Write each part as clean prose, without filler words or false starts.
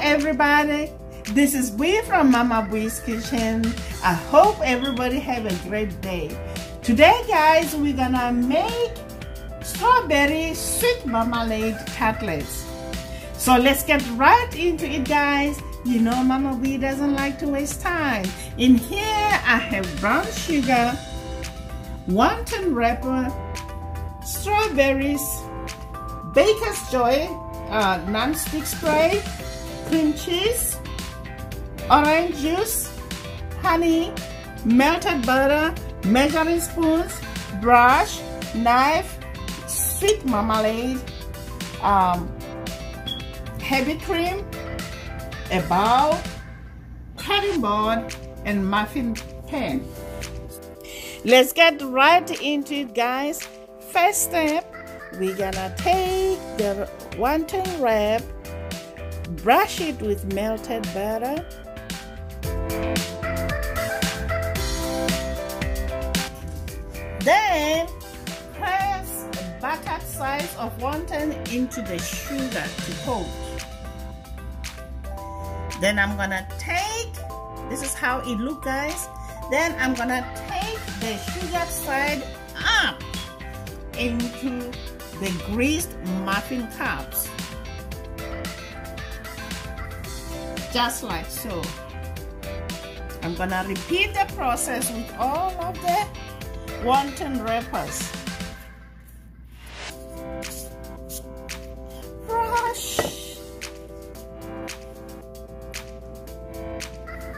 everybody, this is Bee from Mama Bee's Kitchen. I hope everybody have a great day. Today guys, we're gonna make strawberry sweet marmalade tartlets. So let's get right into it guys. You know Mama Bee doesn't like to waste time. In here I have brown sugar, wonton wrapper, strawberries, baker's joy, non-stick spray, cream cheese, orange juice, honey, melted butter, measuring spoons, brush, knife, sweet marmalade, heavy cream, a bowl, cutting board, and muffin pan. Let's get right into it guys. First step, we're gonna take the wonton wrap, brush it with melted butter, then press a buttered size of wonton into the sugar to coat. Then I'm gonna take, this is how it looks guys, then I'm gonna take the sugar side up into the greased muffin cups, just like so. I'm gonna repeat the process with all of the wonton wrappers. Brush,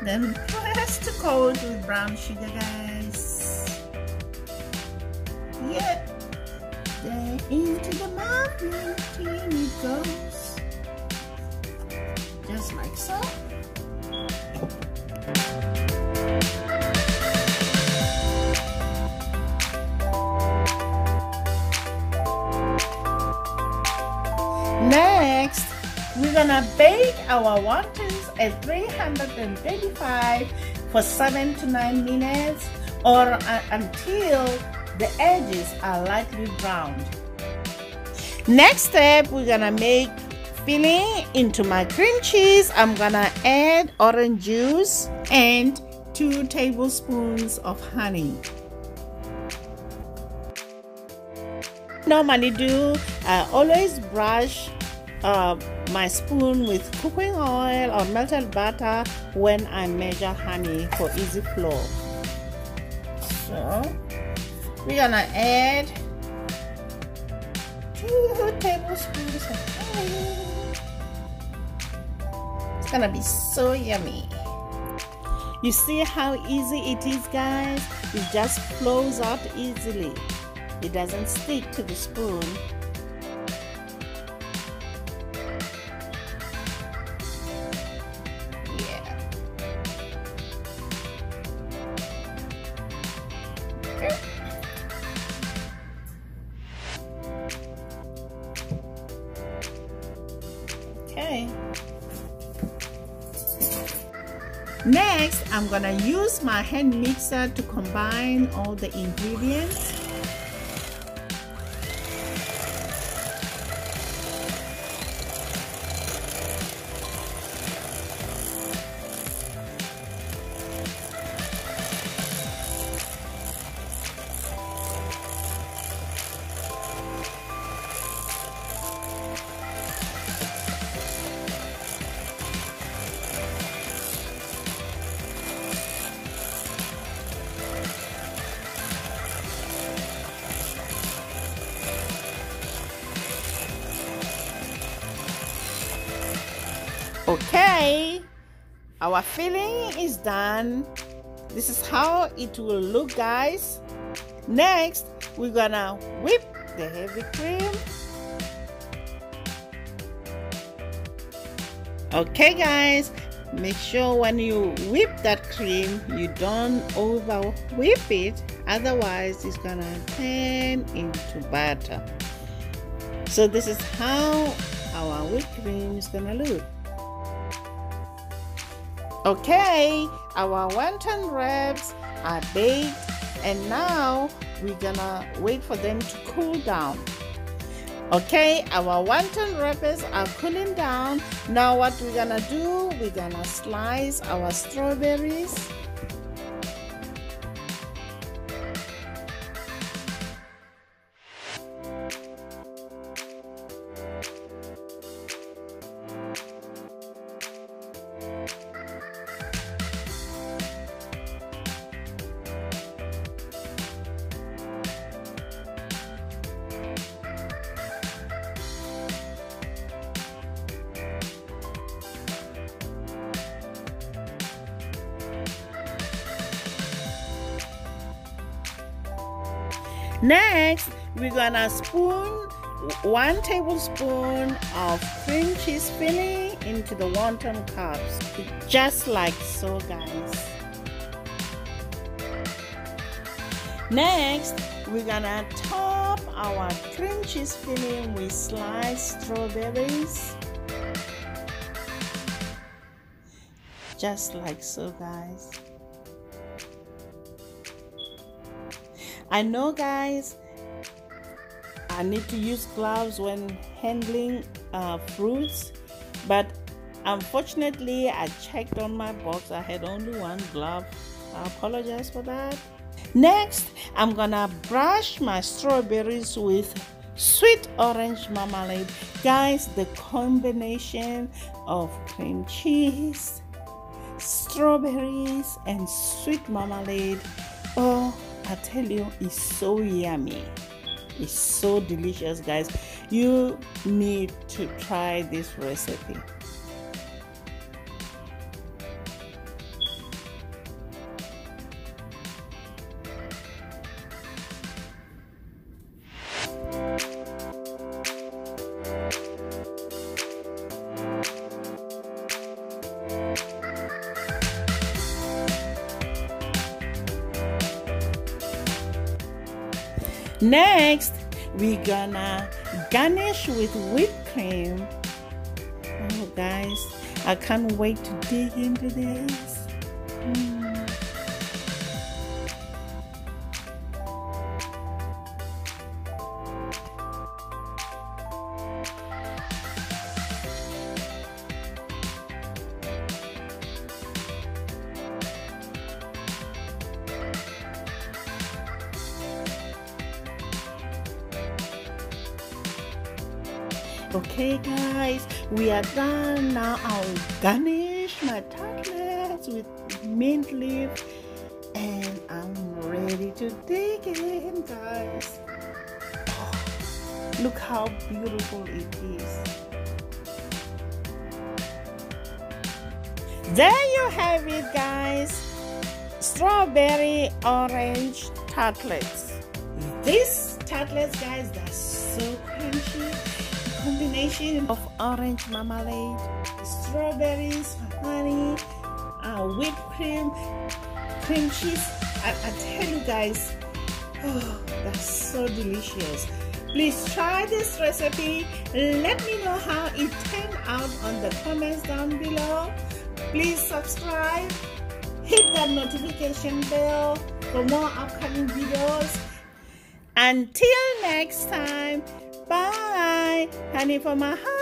then press to coat with brown sugar guys. Yeah, then into the muffin tin it goes, just like so. Next, we're gonna bake our wontons at 335 for 7 to 9 minutes or until the edges are lightly browned. Next step, we're gonna make filling into my cream cheese. I'm gonna add orange juice and 2 tablespoons of honey. Normally do, I always brush my spoon with cooking oil or melted butter when I measure honey for easy flow. So we're gonna add 2 tablespoons of honey. It's gonna be so yummy. You see how easy it is guys? It just flows out easily. It doesn't stick to the spoon. Yeah. Okay. Next, I'm gonna use my hand mixer to combine all the ingredients. Okay, our filling is done. This is how it will look guys. Next, we're gonna whip the heavy cream. Okay guys, make sure when you whip that cream you don't over whip it, otherwise it's gonna turn into butter. So this is how our whipped cream is gonna look. Okay, our wonton wraps are baked and now we're gonna wait for them to cool down. Okay, our wonton wrappers are cooling down. Now what we're gonna do, we're gonna slice our strawberries. Next, we're gonna spoon 1 tablespoon of cream cheese filling into the wonton cups, just like so, guys. Next, we're gonna top our cream cheese filling with sliced strawberries, just like so, guys. I know, guys, I need to use gloves when handling fruits, but unfortunately I checked on my box, I had only 1 glove. I apologize for that. Next, I'm gonna brush my strawberries with sweet orange marmalade. Guys, the combination of cream cheese, strawberries, and sweet marmalade, oh, I tell you, it's so yummy. It's so delicious, guys. You need to try this recipe. Next, we're gonna garnish with whipped cream. Oh, guys, I can't wait to dig into this. Okay, guys, we are done. Now I'll garnish my tartlets with mint leaf, and I'm ready to dig in, guys. Oh, look how beautiful it is. There you have it, guys. Strawberry orange tartlets. These tartlets, guys, they're so crunchy. Combination of orange marmalade, strawberries, honey, whipped cream, cream cheese. I tell you, guys, oh, that's so delicious. Please try this recipe. Let me know how it turned out on the comments down below. Please subscribe, hit that notification bell for more upcoming videos. Until next time, bye, honey for my heart.